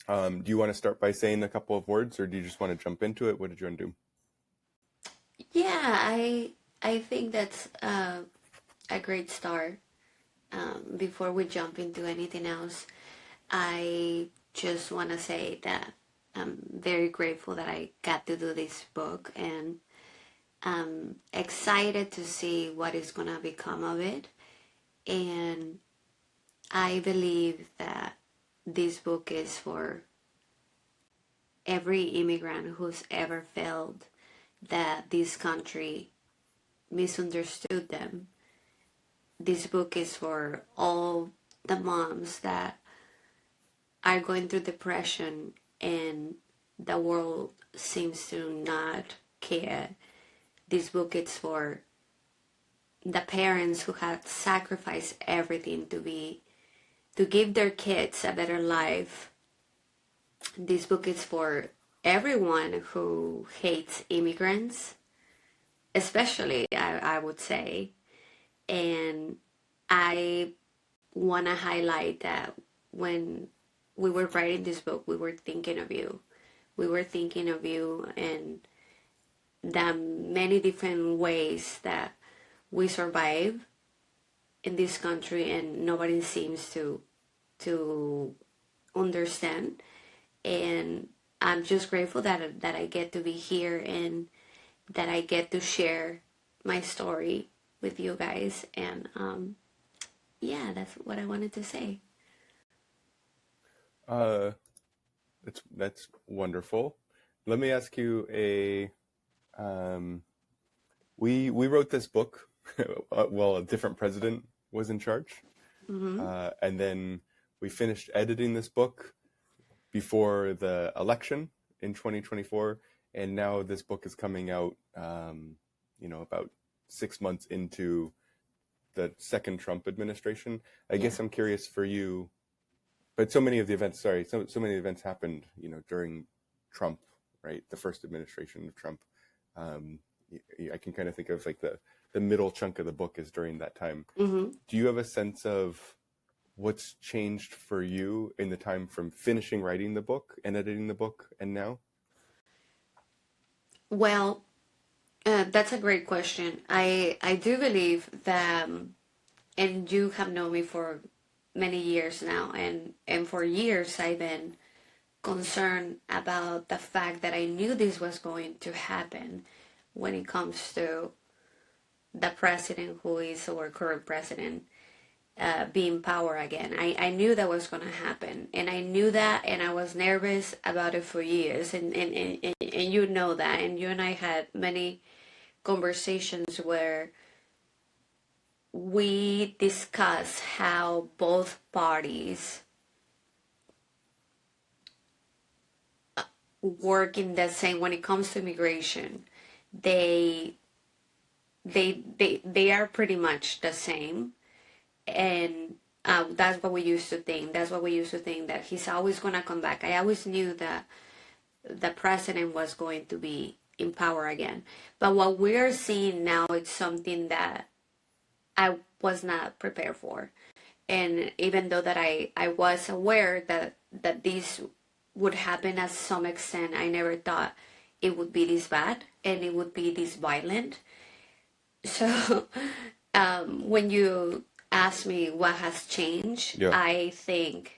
Do you want to start by saying a couple of words, or do you just want to jump into it? What did you want to do? Yeah, I think that's a great start. Before we jump into anything else, I just want to say that I'm very grateful that I got to do this book, and I'm excited to see what is gonna become of it. And I believe that this book is for every immigrant who's ever felt that this country misunderstood them. This book is for all the moms that are going through depression and the world seems to not care. This book is for the parents who have sacrificed everything to give their kids a better life. This book is for everyone who hates immigrants, especially I would say. And I want to highlight that when we were writing this book, we were thinking of you. We were thinking of you and the many different ways that we survive in this country and nobody seems to understand. And I'm just grateful that I get to be here and that I get to share my story with you guys. And yeah, that's what I wanted to say. Uh, that's wonderful. Let me ask you a. We wrote this book while a different president was in charge, Mm-hmm. and then we finished editing this book before the election in 2024, and now this book is coming out. About 6 months into the second Trump administration. I Yeah. guess I'm curious for you, but so many of the events, sorry, so many events happened, during Trump, right? The first administration of Trump. Um, I can kind of think of like the middle chunk of the book is during that time. Mm-hmm. Do you have a sense of what's changed for you in the time from finishing writing the book and editing the book and now? Well, that's a great question. I do believe that, and you have known me for many years now, and for years I've been concerned about the fact that I knew this was going to happen when it comes to the president who is our current president being power again. I knew that was going to happen, and I knew that, and I was nervous about it for years, and you know that, and you and I had many conversations where we discuss how both parties work in the same when it comes to immigration. They they are pretty much the same, and that's what we used to think. That's what we used to think, that he's always gonna come back. I always knew that the president was going to be in power again. But what we are seeing now is something that I was not prepared for. And even though that I was aware that this would happen at some extent, I never thought it would be this bad and it would be this violent. So when you ask me what has changed, Yeah. I think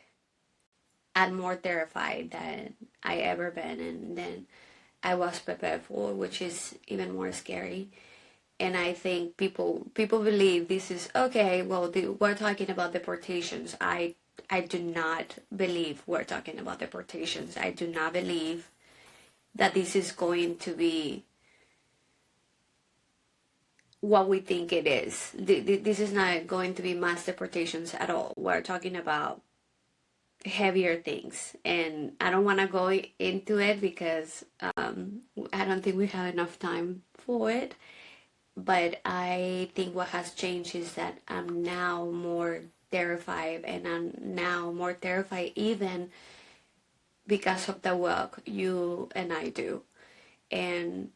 I'm more terrified than I ever been, and then I was prepared for, which is even more scary. And I think people believe this is okay. Well, we're talking about deportations. I do not believe we're talking about deportations. I do not believe that this is going to be what we think it is. This is not going to be mass deportations at all. We're talking about heavier things, and I don't want to go into it because I don't think we have enough time for it. But I think what has changed is that I'm now more terrified, and I'm now more terrified even because of the work you and I do. And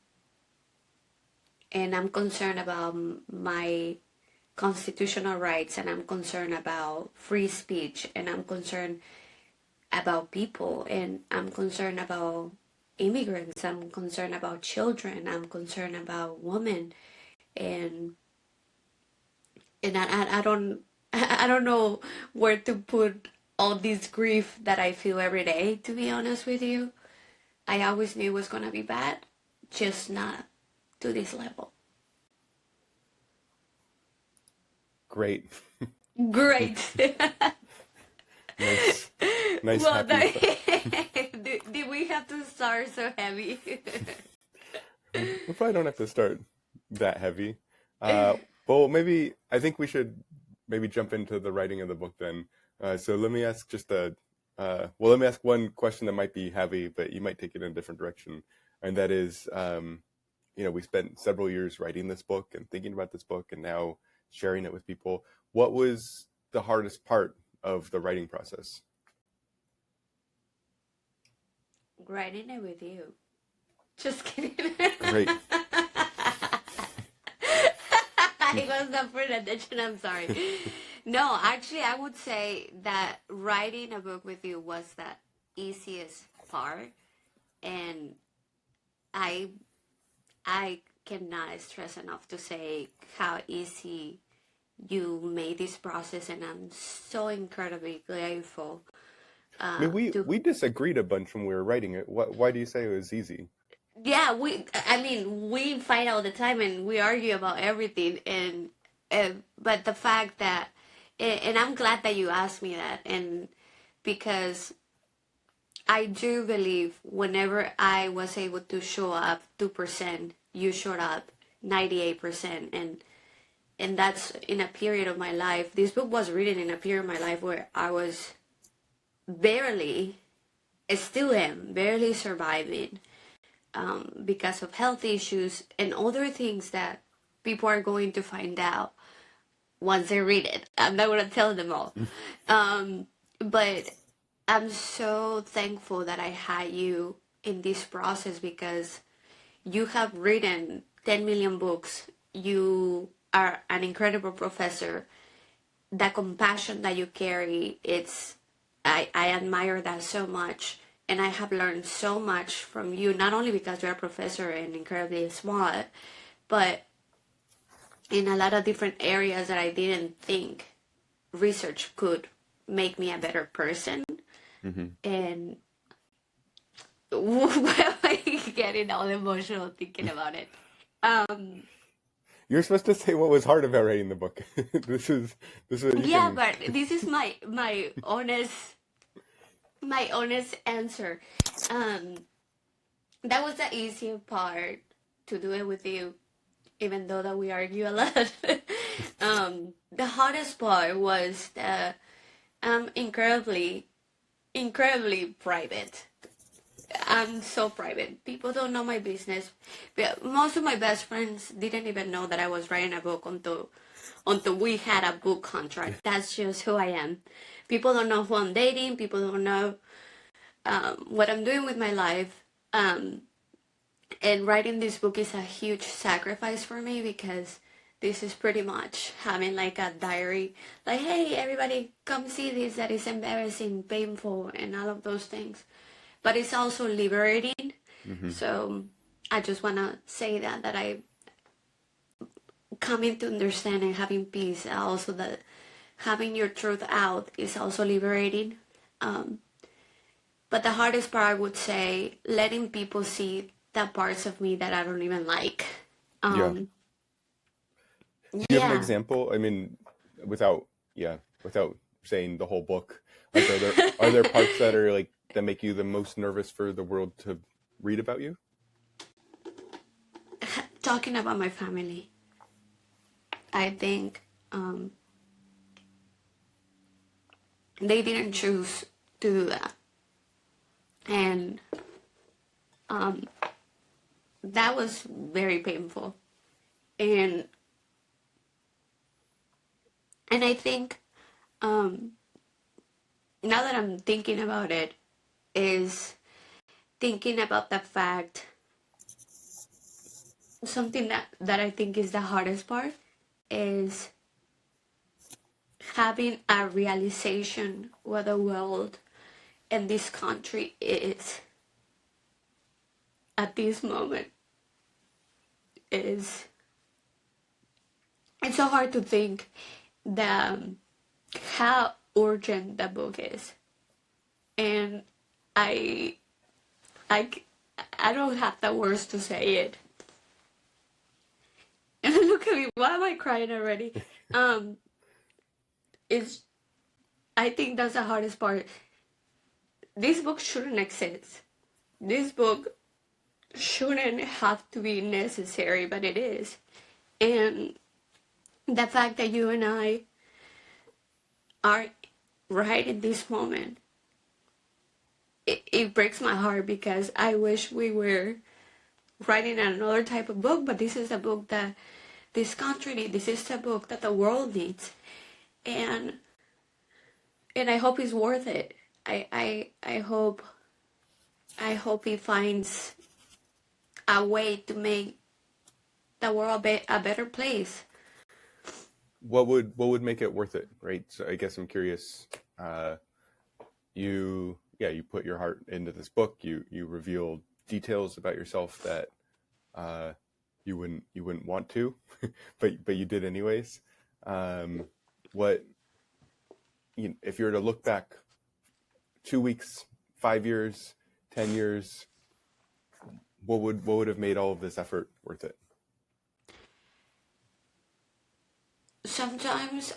I'm concerned about my constitutional rights, and I'm concerned about free speech, and about people, and I'm concerned about immigrants, I'm concerned about children, I'm concerned about women, and I don't I don't know where to put all this grief that I feel every day, to be honest with you. I always knew it was gonna be bad, just not to this level. Great. Great. Nice, nice, Well, happy. did we have to start so heavy? We probably don't have to start that heavy. Well, maybe I think we should maybe jump into the writing of the book then. So let me ask just let me ask one question that might be heavy, but you might take it in a different direction. And that is, we spent several years writing this book and thinking about this book and now sharing it with people. What was the hardest part of the writing process? Writing it with you. Just kidding. Great. I was not paying attention, I'm sorry. No, actually, I would say that writing a book with you was the easiest part. And I I cannot stress enough to say how easy you made this process, and I'm so incredibly grateful I mean, to. we disagreed a bunch when we were writing it. Why do you say it was easy? Yeah, I mean, we fight all the time and we argue about everything, and but the fact that, and I'm glad that you asked me that, and because I do believe whenever I was able to show up 2%, you showed up 98%, and that's in a period of my life. This book was written in a period of my life where I was barely, still am, barely surviving, because of health issues and other things that people are going to find out once they read it. I'm not going to tell them all. But I'm so thankful that I had you in this process, because you have written 10 million books. You are an incredible professor. The compassion that you carry, I admire that so much. And I have learned so much from you, not only because you're a professor and incredibly smart, but in a lot of different areas that I didn't think research could make me a better person. Mm-hmm. And why am I getting all emotional thinking about it? You're supposed to say what was hard about writing the book. This is you Yeah, can. but this is my honest answer. Um, that was the easier part, to do it with you, even though that we argue a lot. The hardest part was the incredibly, incredibly private. I'm so private. People don't know my business. But most of my best friends didn't even know that I was writing a book until we had a book contract. That's just who I am. People don't know who I'm dating. People don't know what I'm doing with my life. And writing this book is a huge sacrifice for me, because this is pretty much having like a diary. Like, hey, everybody, come see this. That is embarrassing, painful, and all of those things. But it's also liberating. Mm-hmm. So I just want to say that I coming to understand and having peace, also that having your truth out is also liberating. Um, but the hardest part, I would say, letting people see the parts of me that I don't even like. Yeah. Um, Do you have an yeah. example? I mean, without without saying the whole book. Like, are there parts that are like that make you the most nervous for the world to read about you? Talking about my family, I think they didn't choose to do that. And that was very painful. And I think now that I'm thinking about it, is thinking about the fact, something that I think is the hardest part is having a realization with the world and this country is at this moment is, it's so hard to think that how urgent the book is. And I I I don't have the words to say it. And look at me, why am I crying already? It's, I think that's the hardest part. This book shouldn't exist. This book shouldn't have to be necessary, but it is. And the fact that you and I are right in this moment, it breaks my heart, because I wish we were writing another type of book, but this is a book that this country needs. This is a book that the world needs. And I hope it's worth it. I hope he finds a way to make the world a better place. What would make it worth it, right? So I guess I'm curious. You put your heart into this book. You revealed details about yourself that you wouldn't want to, but you did anyways. If you were to look back 2 weeks, 5 years, 10 years, what would have made all of this effort worth it? Sometimes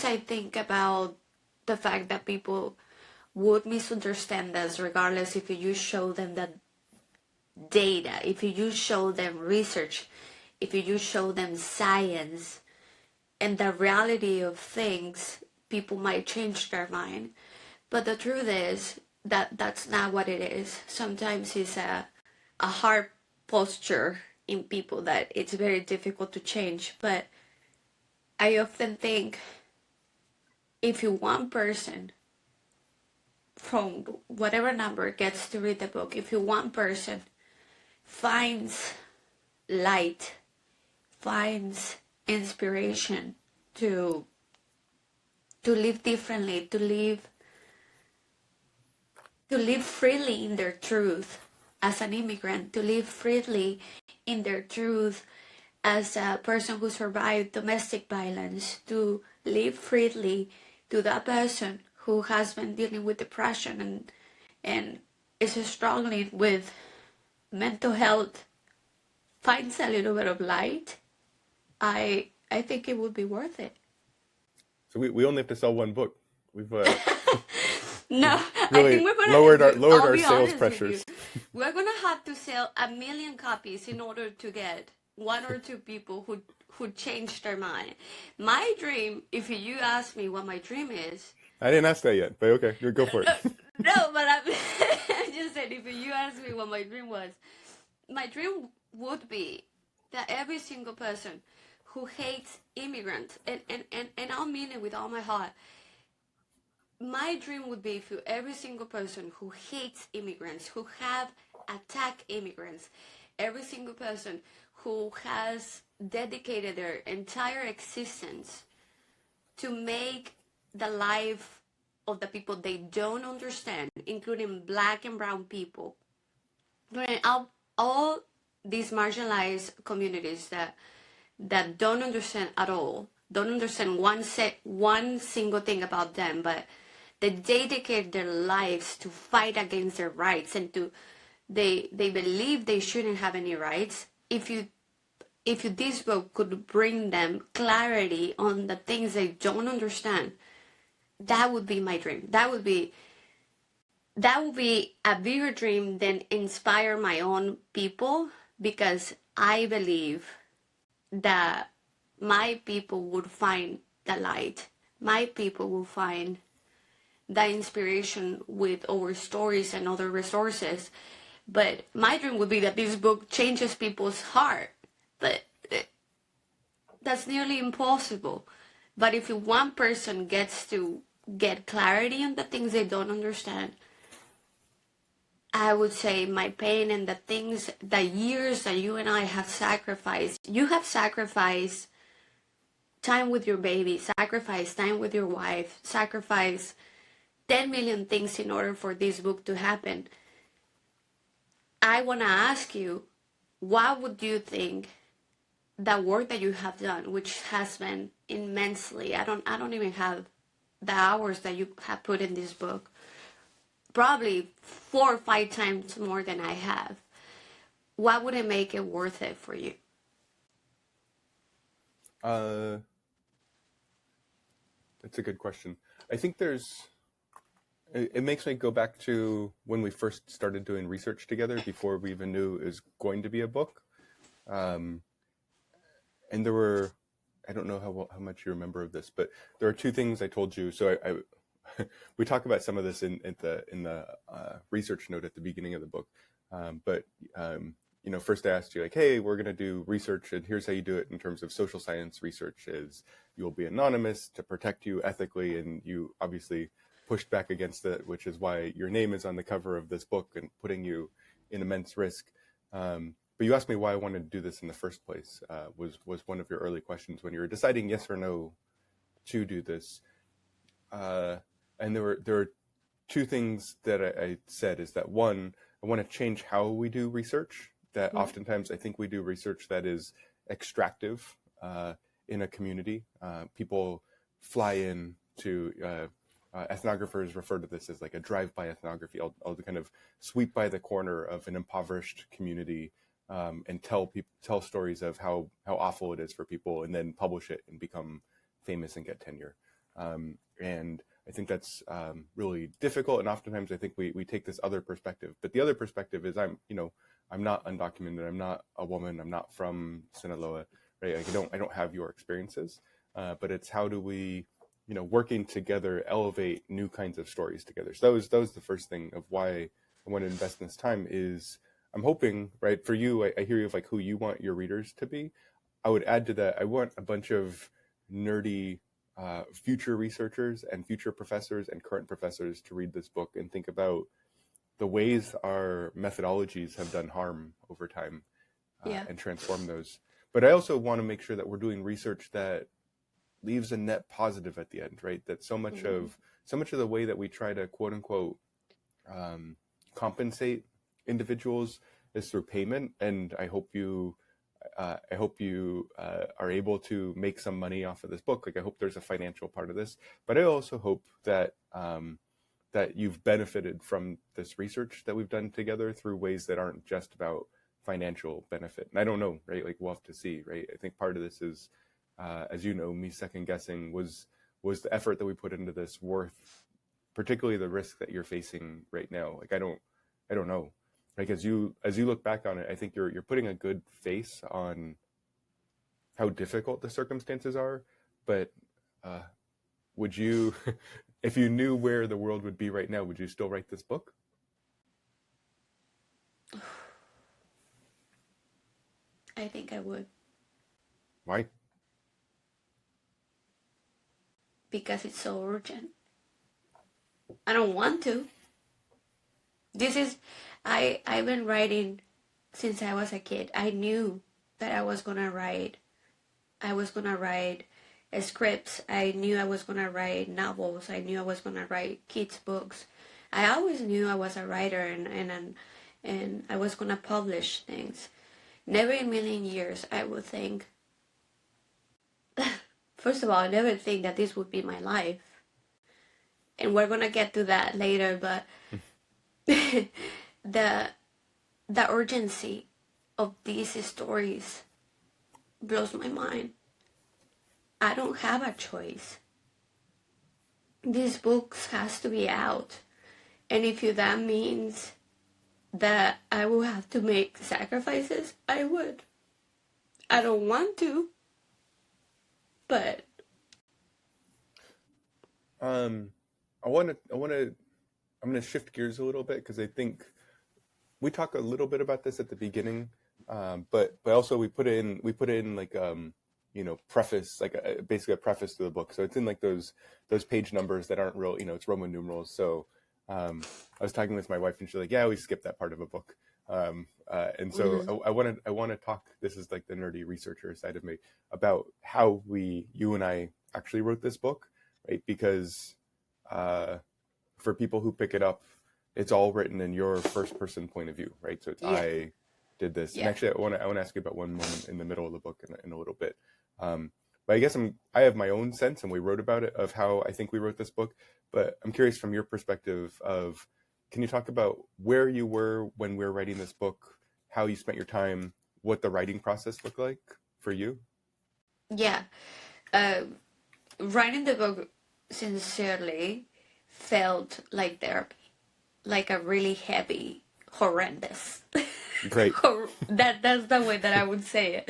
I think about the fact that people would misunderstand us regardless if you show them the data, if you show them research, if you show them science and the reality of things, people might change their mind. But the truth is that that's not what it is. Sometimes it's a hard posture in people that it's very difficult to change. But I often think, if one person from whatever number gets to read the book, if one person finds light, finds inspiration to live differently, to live freely in their truth as an immigrant, to live freely in their truth as a person who survived domestic violence, to live freely to that person who has been dealing with depression and is struggling with mental health, finds a little bit of light, I think it would be worth it. So we only have to sell one book. We've No, really I think we're gonna lowered our sales pressures. We're gonna have to sell 1 million copies in order to get 1 or 2 people who change their mind. My dream, if you ask me what my dream is, I didn't ask that yet, but okay, go for it. No, but I just said, if you ask me what my dream was, my dream would be that every single person who hates immigrants, and I'll mean it with all my heart, my dream would be for every single person who hates immigrants, who have attacked immigrants, every single person who has dedicated their entire existence to make the life of the people they don't understand, including Black and brown people, all these marginalized communities that don't understand at all, don't understand one single thing about them, but they dedicate their lives to fight against their rights, and they believe they shouldn't have any rights. If this book could bring them clarity on the things they don't understand, that would be my dream. That would be a bigger dream than inspire my own people, because I believe that my people would find the light. My people will find the inspiration with our stories and other resources. But my dream would be that this book changes people's heart. But that's nearly impossible. But if one person gets to get clarity on the things they don't understand, I would say my pain and the things, the years that you and I have sacrificed, you have sacrificed time with your baby, sacrifice time with your wife, sacrifice 10 million things in order for this book to happen. I want to ask you, what would you think that work that you have done, which has been immensely, I don't even have the hours that you have put in this book, probably 4 or 5 times more than I have. What would it make it worth it for you? That's a good question. I think it makes me go back to when we first started doing research together before we even knew it was going to be a book. And there were, I don't know how much you remember of this, but there are two things I told you. So we talk about some of this in the research note at the beginning of the book. First I asked you like, hey, we're going to do research and here's how you do it in terms of social science research is you'll be anonymous to protect you ethically. And you obviously pushed back against it, which is why your name is on the cover of this book and putting you in immense risk. But you asked me why I wanted to do this in the first place, was one of your early questions when you were deciding yes or no to do this. And there were two things that I said is that one, I want to change how we do research, that oftentimes I think we do research that is extractive in a community. People fly in to, ethnographers refer to this as like a drive-by ethnography. I'll kind of sweep by the corner of an impoverished community and tell stories of how awful it is for people, and then publish it and become famous and get tenure. And I think that's really difficult. And oftentimes I think we take this other perspective, but the other perspective is I'm not undocumented. I'm not a woman. I'm not from Sinaloa, right? Like I don't have your experiences, but it's how do we, working together, elevate new kinds of stories together. So that was the first thing of why I want to invest in this time is I'm hoping, right, for you, I hear you of like who you want your readers to be. I would add to that, I want a bunch of nerdy future researchers and future professors and current professors to read this book and think about the ways our methodologies have done harm over time and transform those. But I also want to make sure that we're doing research that leaves a net positive at the end, right? That so much of the way that we try to quote unquote compensate individuals is through payment. And I hope you are able to make some money off of this book. Like I hope there's a financial part of this, but I also hope that that you've benefited from this research that we've done together through ways that aren't just about financial benefit. And I don't know, right? Like we'll have to see, right? I think part of this is, as you know, me second guessing was the effort that we put into this worth, particularly the risk that you're facing right now. Like I don't know. Like as you look back on it, I think you're putting a good face on how difficult the circumstances are. But would you, if you knew where the world would be right now, would you still write this book? I think I would. Why? Because it's so urgent. I don't want to. I've been writing since I was a kid. I knew that I was gonna write. I was gonna write scripts. I knew I was gonna write novels. I knew I was gonna write kids' books. I always knew I was a writer and I was gonna publish things. Never in a million years I would think. First of all, I never think that this would be my life. And we're gonna get to that later, but the urgency of these stories blows my mind. I don't have a choice. These books has to be out. And if that means that I will have to make sacrifices, I would. I don't want to, but I'm going to shift gears a little bit because I think we talk a little bit about this at the beginning, but also we put in like preface, like basically a preface to the book. So it's in like those page numbers that aren't real, it's Roman numerals. So I was talking with my wife and she's like, yeah, we skipped that part of a book. And so I want to talk. This is like the nerdy researcher side of me about how you and I actually wrote this book, right? Because for people who pick it up, it's all written in your first person point of view, right? So it's Yeah. I did this, and actually I want to ask you about one moment in the middle of the book in a little bit. But I guess I have my own sense, and we wrote about it, of how I think we wrote this book. But I'm curious from your perspective of, can you talk about where you were when we were writing this book, how you spent your time, what the writing process looked like for you? Yeah. Writing the book sincerely felt like therapy, like a really heavy, horrendous. Great. That's the way that I would say it.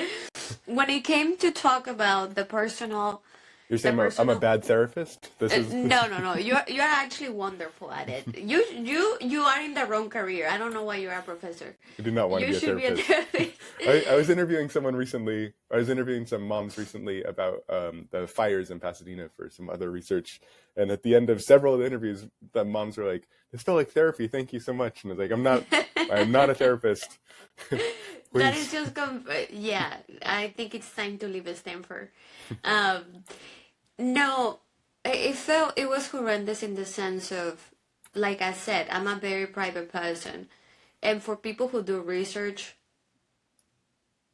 When it came to talk about You're the saying I'm a personal. bad therapist? This is No. You're actually wonderful at it. You are in the wrong career. I don't know why you're a professor. I do not want to You be a should be a therapist. therapist. I was interviewing someone recently. I was interviewing some moms recently about the fires in Pasadena for some other research. And at the end of several of the interviews, the moms were like, "This felt like therapy. Thank you so much." And I was like, I'm not a therapist. That is Please. just yeah. I think it's time to leave Stanford. Um, no, it was horrendous in the sense of, like I said, I'm a very private person, and for people who do research,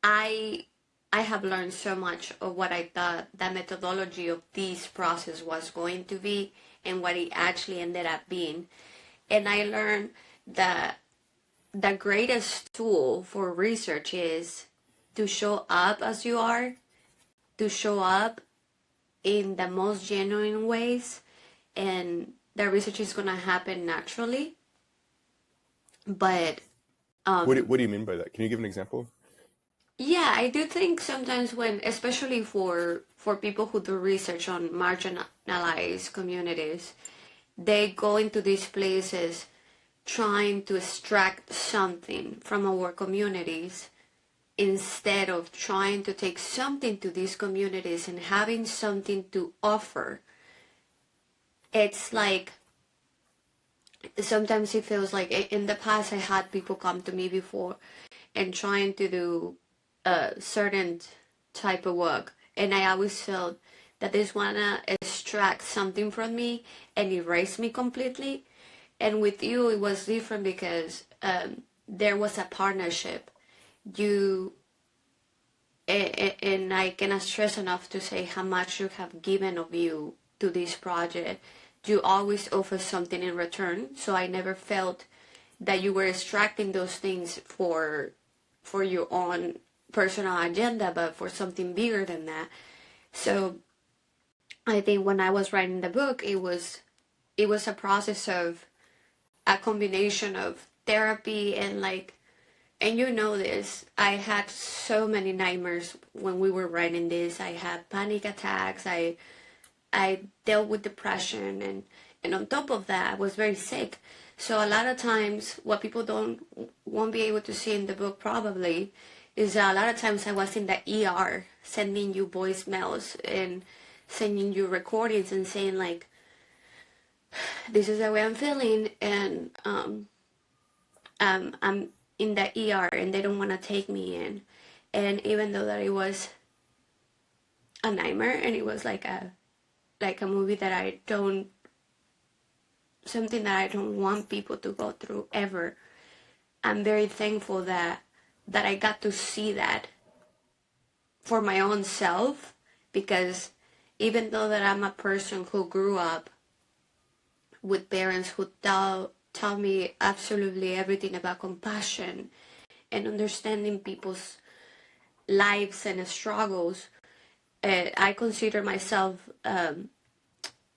I I have learned so much of what I thought the methodology of this process was going to be and what it actually ended up being. And I learned that the greatest tool for research is to show up as you are, to show up in the most genuine ways, and the research is going to happen naturally. But What do you mean by that? Can you give an example? yeah, I do think sometimes when, especially for people who do research on marginalized communities, they go into these places trying to extract something from our communities instead of trying to take something to these communities and having something to offer. It's like sometimes it feels like in the past I had people come to me before and trying to do a certain type of work, and I always felt that they wanna extract something from me and erase me completely. And with you, it was different because there was a partnership. You and I cannot stress enough to say how much you have given of you to this project. You always offer something in return, so I never felt that you were extracting those things for your own personal agenda, but for something bigger than that. So I think when I was writing the book, it was a process of a combination of therapy and like, and you know this, I had so many nightmares when we were writing this. I had panic attacks. I dealt with depression, and on top of that I was very sick. So a lot of times what people won't be able to see in the book probably is that a lot of times I was in the ER sending you voicemails and sending you recordings and saying like, this is the way I'm feeling, and I'm in the ER and they don't want to take me in. And even though that it was a nightmare and it was like a movie that I don't, something that I don't want people to go through ever, I'm very thankful that I got to see that for my own self, because even though that I'm a person who grew up with parents who taught me absolutely everything about compassion and understanding people's lives and struggles, I consider myself an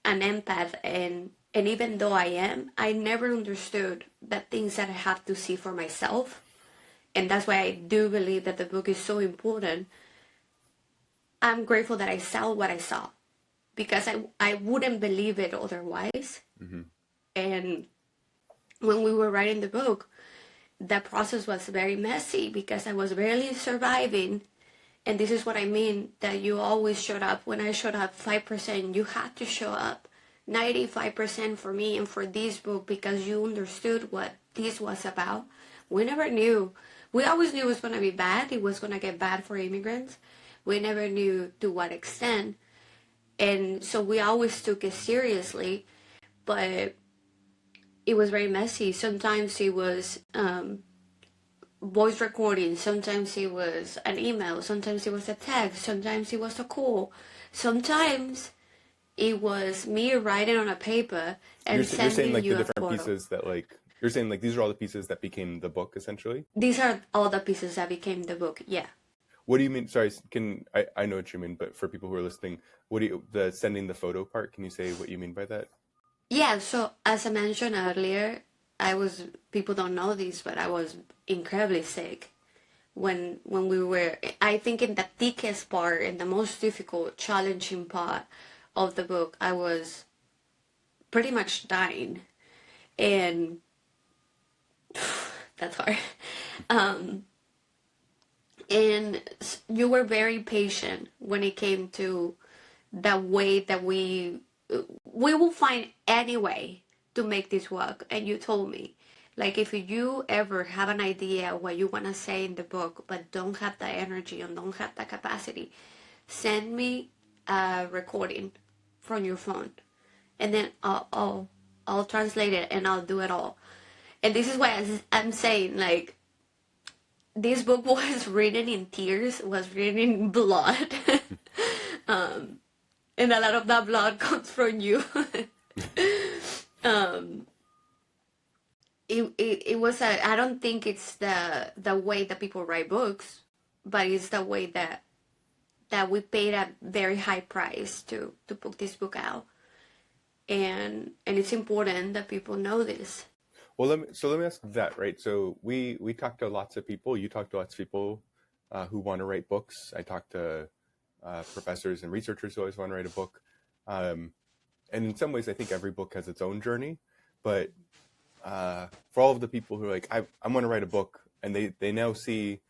empath, and even though I am, I never understood the things that I have to see for myself, and that's why I do believe that the book is so important. I'm grateful that I saw what I saw, because I wouldn't believe it otherwise. Mm-hmm. And when we were writing the book, the process was very messy because I was barely surviving. And this is what I mean, that you always showed up. When I showed up 5%, you had to show up 95% for me and for this book, because you understood what this was about, We never knew. We always knew it was going to be bad. It was going to get bad for immigrants. We never knew to what extent. And so we always took it seriously, but it was very messy. Sometimes it was voice recording, sometimes it was an email, sometimes it was a text, sometimes it was a call, sometimes it was me writing on a paper and You're saying sending like the you a different photo. pieces that like you're saying like these are all the pieces that became the book essentially. These are all the pieces that became the book. Yeah. What do you mean? Sorry, I know what you mean, but for people who are listening, what do you the sending the photo part? Can you say what you mean by that? Yeah, so as I mentioned earlier, people don't know this, but I was incredibly sick when we were, I think, in the thickest part, in the most difficult, challenging part of the book, I was pretty much dying. And that's hard. Um, and you were very patient when it came to the way that we will find any way to make this work. And you told me, like, if you ever have an idea what you want to say in the book but don't have the energy and don't have the capacity, send me a recording from your phone, and then I'll translate it and I'll do it all. And this is why I'm saying, like, this book was written in tears, was written in blood. And a lot of that blood comes from you. um, it was I don't think it's the way that people write books, but it's the way that we paid a very high price to put this book out, and it's important that people know this. Well, let me ask that, right? So we talked to lots of people. You talked to lots of people who want to write books. I talked to professors and researchers who always want to write a book. And in some ways, I think every book has its own journey. But for all of the people who are like, I want to write a book, and they now see,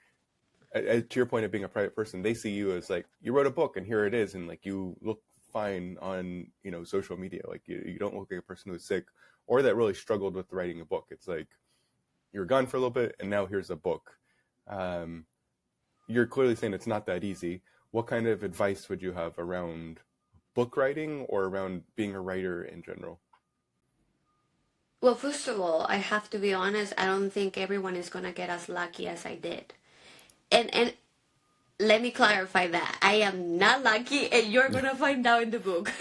to your point of being a private person, they see you as like, you wrote a book and here it is, and like you look fine on social media. Like you don't look like a person who's sick or that really struggled with writing a book. It's like you're gone for a little bit and now here's a book. You're clearly saying it's not that easy. What kind of advice would you have around book writing or around being a writer in general? Well, first of all, I have to be honest. I don't think everyone is gonna get as lucky as I did, and let me clarify that I am not lucky, and you're gonna find out in the book.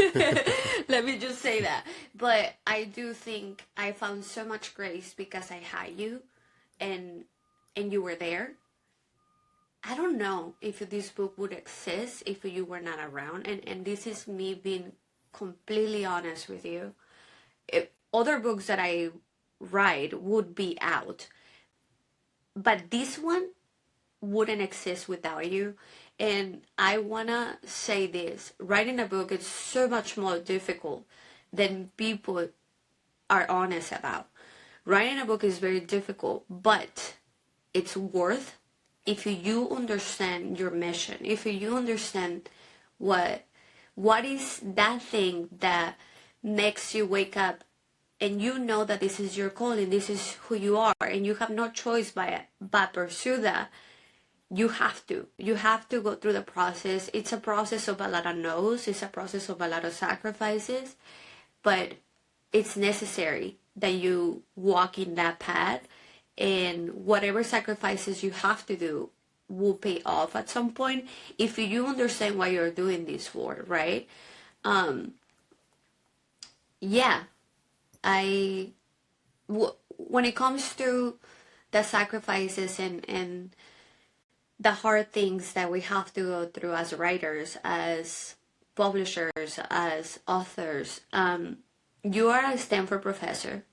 Let me just say that. But I do think I found so much grace because I had you, and you were there. I don't know if this book would exist if you were not around, and this is me being completely honest with you. If other books that I write would be out, but this one wouldn't exist without you. And I wanna say this: writing a book is so much more difficult than people are honest about. Writing a book is very difficult, but it's worth if you understand your mission, if you understand what is that thing that makes you wake up and you know that this is your calling, this is who you are, and you have no choice but pursue that. You have to go through the process. It's a process of a lot of no's, it's a process of a lot of sacrifices, but it's necessary that you walk in that path, and whatever sacrifices you have to do will pay off at some point if you understand what you're doing this for, right? Yeah, when it comes to the sacrifices and the hard things that we have to go through as writers, as publishers, as authors, you are a Stanford professor,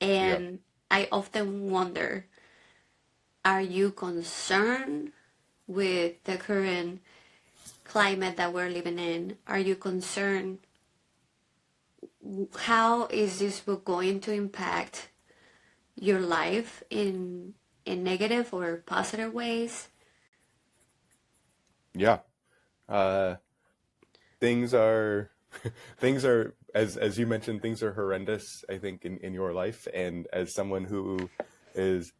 Yeah. and I often wonder, are you concerned with the current climate that we're living in? Are you concerned? How is this book going to impact your life in negative or positive ways? Yeah. Uh, things are things are as you mentioned, things are horrendous, I think, in your life. And as someone who is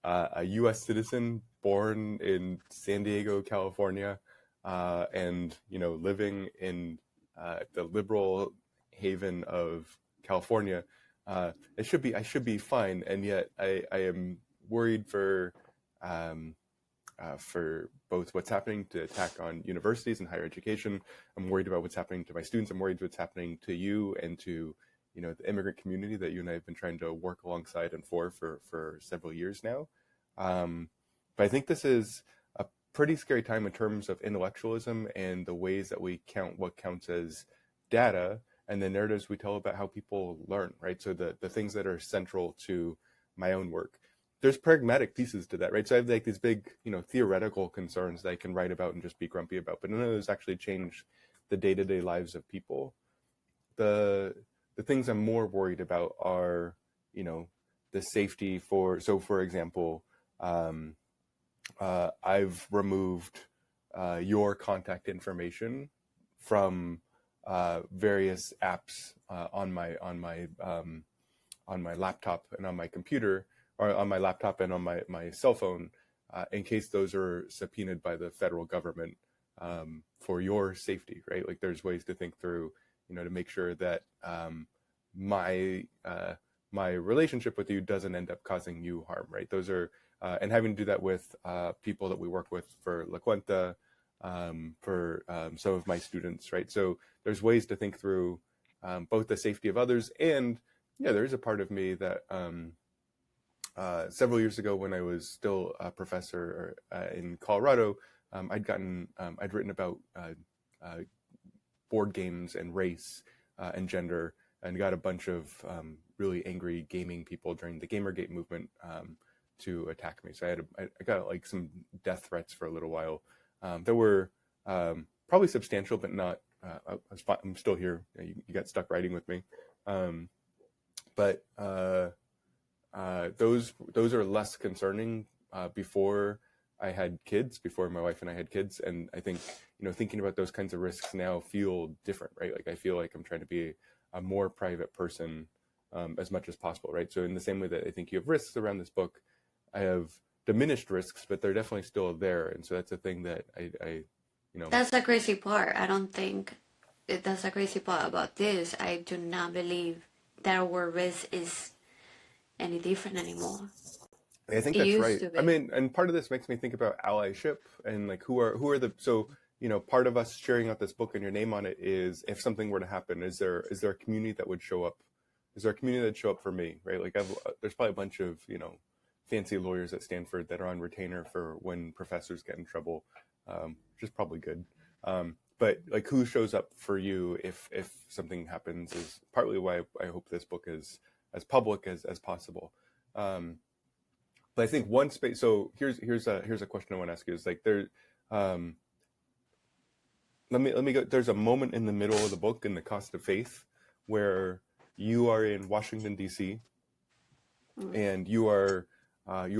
a U.S. citizen born in San Diego, California, and living in the liberal haven of California. I should be fine, and yet I am worried um, for both what's happening to attack on universities and higher education. I'm worried about what's happening to my students. I'm worried what's happening to you and to the immigrant community that you and I have been trying to work alongside and for several years now. But I think this is a pretty scary time in terms of intellectualism and the ways that we count what counts as data and the narratives we tell about how people learn, right? So the things that are central to my own work. There's pragmatic pieces to that, right? So I have like these big, theoretical concerns that I can write about and just be grumpy about, but none of those actually change the day-to-day lives of people. The things I'm more worried about are, the safety for example, I've removed your contact information from various apps on my laptop and on my computer, or on my laptop and on my cell phone, in case those are subpoenaed by the federal government for your safety, right? Like there's ways to think through, to make sure that my my relationship with you doesn't end up causing you harm, right? Those are and having to do that with people that we work with for La Cuenta, for some of my students, right? So there's ways to think through both the safety of others and yeah, there is a part of me that several years ago when I was still a professor in Colorado, I'd written about board games and race and gender and got a bunch of really angry gaming people during the Gamergate movement to attack me. So I got like some death threats for a little while that were probably substantial, but not, I'm still here. You got stuck writing with me. But those are less concerning before I had kids, before my wife and I had kids. And I think, thinking about those kinds of risks now feel different, right? Like I feel like I'm trying to be a more private person as much as possible, right? So in the same way that I think you have risks around this book, I have diminished risks, but they're definitely still there. And so that's a thing that I That's the crazy part. I don't think that's the crazy part about this. I do not believe that our risk is any different anymore. I think It that's used right. to I be. mean, and part of this makes me think about allyship and like who are the so part of us sharing out this book and your name on it is if something were to happen, is there a community that would show up? Is there a community that'd show up for me, right? Like there's probably a bunch of fancy lawyers at Stanford that are on retainer for when professors get in trouble, which is probably good. But like who shows up for you if something happens is partly why I hope this book is as public as possible. But I think one space. So here's a question I want to ask you. Is like there. Let me go. There's a moment in the middle of the book in the Cost of Faith where you are in Washington D.C. Mm. and you are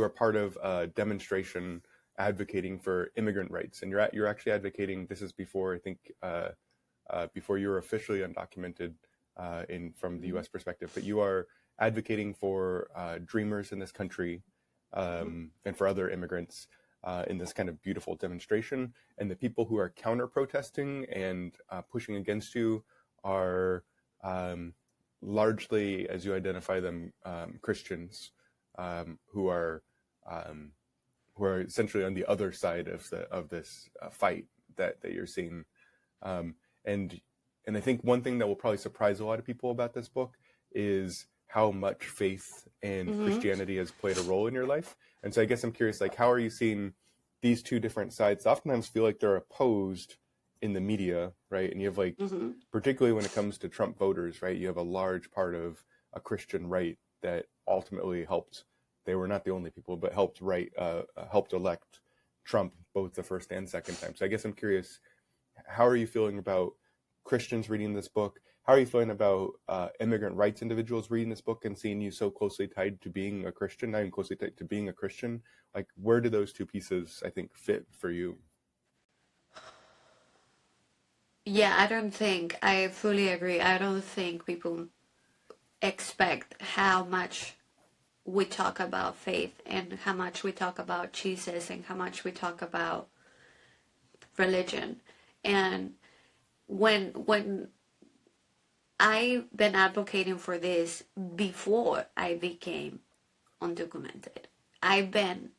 part of a demonstration advocating for immigrant rights, and you're actually advocating. This is before I think before you're officially undocumented from the U.S. perspective, but you are advocating for dreamers in this country and for other immigrants in this kind of beautiful demonstration. And the people who are counter protesting and pushing against you are largely, as you identify them, Christians who are essentially on the other side of this fight that you're seeing. Um, and I think one thing that will probably surprise a lot of people about this book is how much faith and Mm-hmm. Christianity has played a role in your life. And so I guess I'm curious, like, how are you seeing these two different sides? Oftentimes feel like they're opposed in the media, right? And you have like, Mm-hmm. particularly when it comes to Trump voters, right? You have a large part of a Christian right that ultimately helped. They were not the only people, but helped helped elect Trump both the first and second time. So I guess I'm curious, how are you feeling about Christians reading this book? How are you feeling about immigrant rights individuals reading this book and seeing you so closely tied to being a Christian, not even closely tied to being a Christian? Like, where do those two pieces, I think, fit for you? Yeah, I fully agree. I don't think people expect how much we talk about faith and how much we talk about Jesus and how much we talk about religion. And when I've been advocating for this before I became undocumented. I've been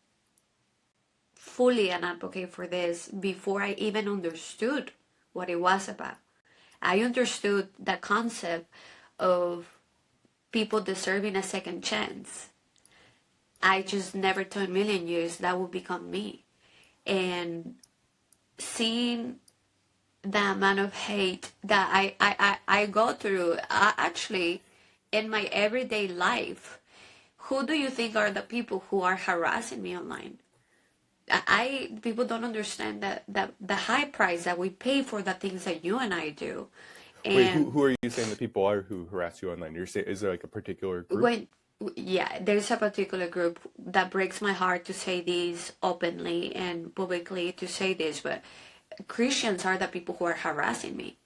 fully an advocate for this before I even understood what it was about. I understood the concept of people deserving a second chance. I just never thought in a million years that would become me. And seeing the amount of hate that I go through, actually, in my everyday life, who do you think are the people who are harassing me online? People don't understand that the high price that we pay for the things that you and I do. Wait, And who are you saying the people are who harass you online? You're saying, is there like a particular group? when yeah, there's a particular group that breaks my heart to say this openly and publicly to say this, but Christians are the people who are harassing me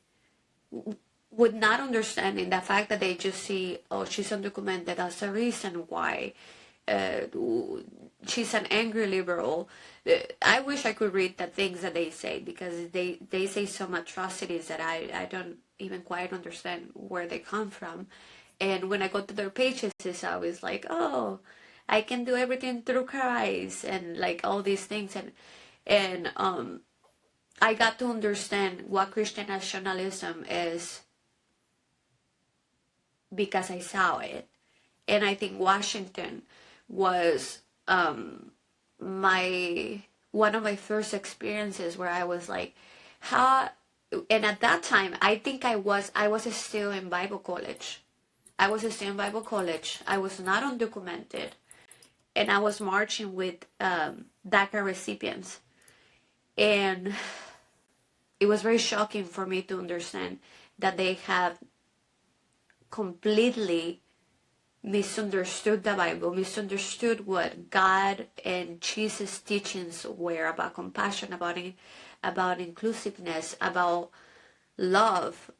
with not understanding the fact that they just see, oh, she's undocumented, that's the reason why. uh, she's an angry liberal. I wish I could read the things that they say, because they say some atrocities that I don't even quite understand where they come from. And when I go to their pages, it's always like, oh, I can do everything through Christ and like all these things. And I got to understand what Christian nationalism is because I saw it. And I think Washington was my one of my first experiences where I was like, how. And at that time, I think I was still in Bible college. I was still in Bible college. I was not undocumented, and I was marching with DACA recipients, and it was very shocking for me to understand that they have completely misunderstood the Bible, misunderstood what God and Jesus' teachings were about compassion, about inclusiveness, about love,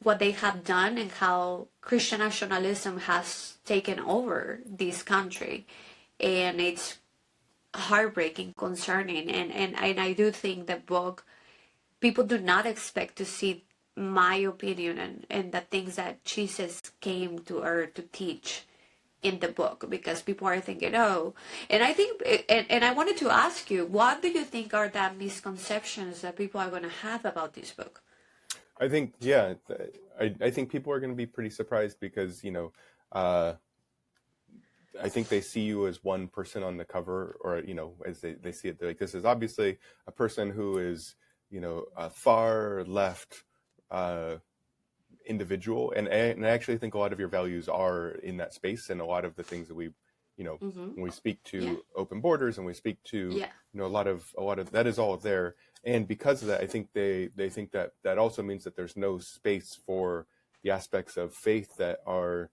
what they have done, and how Christian nationalism has taken over this country. And it's heartbreaking, concerning, and I do think the book, people do not expect to see my opinion and the things that Jesus came to earth to teach in the book, because people are thinking, oh, and I think, and I wanted to ask you, what do you think are the misconceptions that people are going to have about this book? I think, yeah, I think people are going to be pretty surprised because, uh, I think they see you as one person on the cover, or, as they see it, they're like, this is obviously a person who is, a far left individual. And I actually think a lot of your values are in that space, and a lot of the things that we, Mm-hmm. when we speak Yeah. to open borders and we speak to, Yeah. a lot of that is all there. And because of that, I think they think that that also means that there's no space for the aspects of faith that are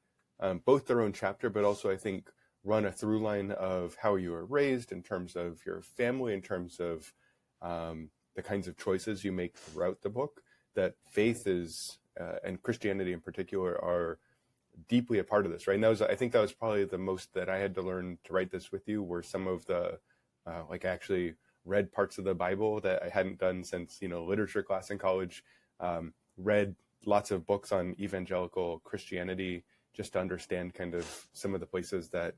both their own chapter, but also I think run a through line of how you were raised in terms of your family, in terms of the kinds of choices you make throughout the book. That faith is and Christianity in particular are deeply a part of this, right? And I think that was probably the most that I had to learn to write this with you, were some of the like I actually read parts of the Bible that I hadn't done since literature class in college. Read lots of books on evangelical Christianity just to understand kind of some of the places that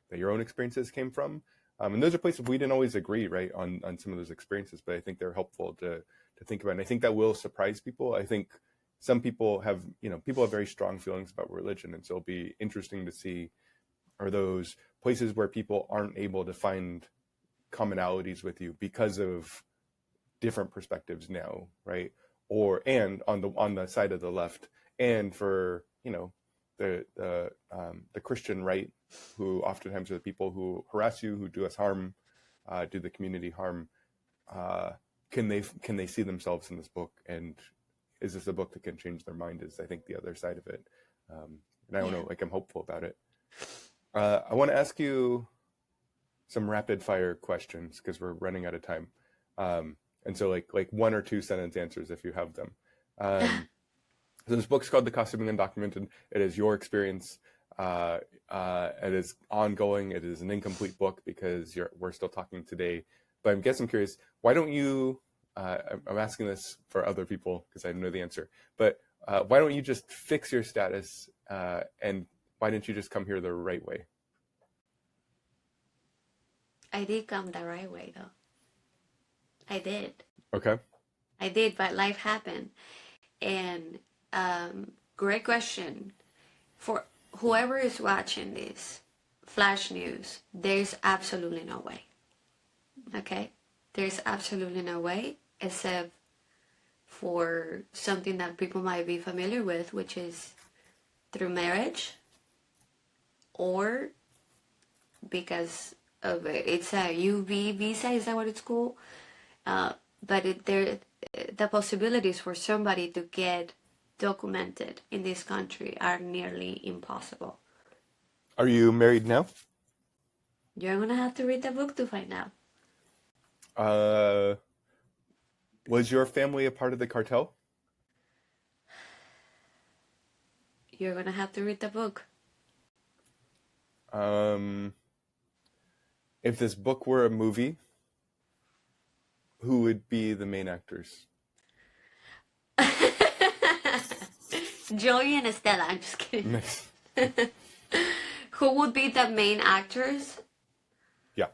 that your own experiences came from. And those are places we didn't always agree, right, on some of those experiences, but I think they're helpful to think about. And I think that will surprise people. I think some people have, people have very strong feelings about religion. And so it'll be interesting to see, are those places where people aren't able to find commonalities with you because of different perspectives now, right? And on the side of the left, and for, the Christian right, who oftentimes are the people who harass you, who do us harm, do the community harm, can they see themselves in this book, and is this a book that can change their mind, is I think the other side of it. And I don't Yeah. know, like, I'm hopeful about it. I want to ask you some rapid fire questions because we're running out of time. And so like 1 or 2 sentence answers if you have them. So this book's called The Cost of Being Undocumented. It is your experience. It is ongoing. It is an incomplete book because we're still talking today. But I guess I'm curious, why don't you, I'm asking this for other people because I know the answer, but why don't you just fix your status and why didn't you just come here the right way? I did come the right way, though. I did. Okay. I did, but life happened. And great question. For whoever is watching this flash news, there's absolutely no way. Okay? There's absolutely no way, except for something that people might be familiar with, which is through marriage or because of it's a UV visa. Is that what it's called? But the possibilities for somebody to get documented in this country are nearly impossible. Are you married now? You're gonna have to read the book to find out. Was your family a part of the cartel? You're gonna have to read the book. If this book were a movie, who would be the main actors? Joey and Estella. I'm just kidding. Nice. Who would be the main actors? Yeah.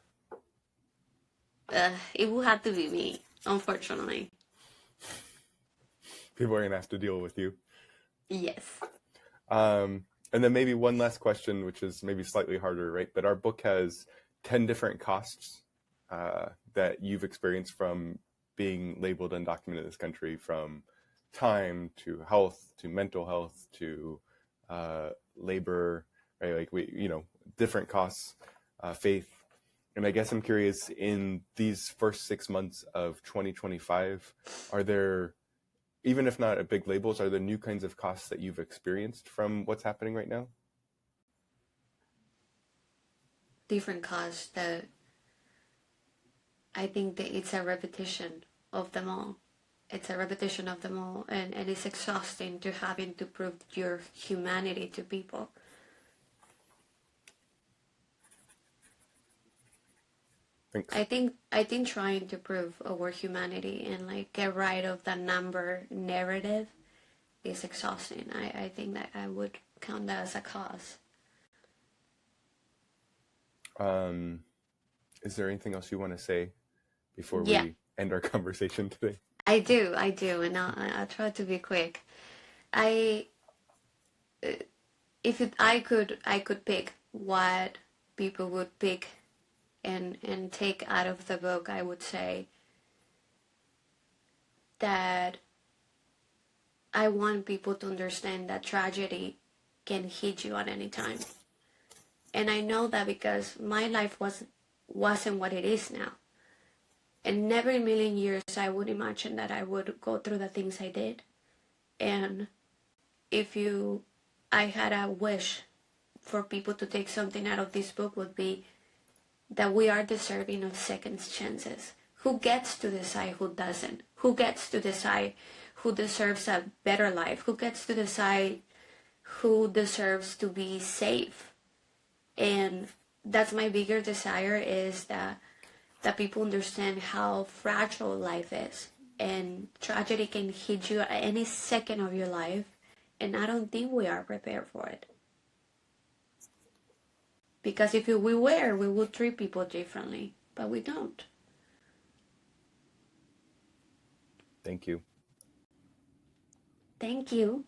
It would have to be me, unfortunately. People are going to have to deal with you. Yes. And then maybe one last question, which is maybe slightly harder, right? But our book has 10 different costs that you've experienced from being labeled undocumented in this country, from time to health to mental health to labor, right? Like different costs, faith. And I guess I'm curious, in these first 6 months of 2025, are there, even if not big labels, are there new kinds of costs that you've experienced from what's happening right now? Different costs that I think that it's a repetition of them all. It's a repetition of them all, and it's exhausting to having to prove your humanity to people. Thanks. I think trying to prove our humanity and like get rid of the number narrative is exhausting. I think that I would count that as a cause. Is there anything else you want to say before Yeah. we end our conversation today? I do, and I'll try to be quick. I could pick what people would pick and take out of the book, I would say that I want people to understand that tragedy can hit you at any time. And I know that because my life wasn't what it is now. And never in a million years I would imagine that I would go through the things I did. And I had a wish for people to take something out of this book would be that we are deserving of second chances. Who gets to decide who doesn't? Who gets to decide who deserves a better life? Who gets to decide who deserves to be safe? And that's my bigger desire, is that people understand how fragile life is. And tragedy can hit you at any second of your life. And I don't think we are prepared for it. Because if we were, we would treat people differently. But we don't. Thank you. Thank you.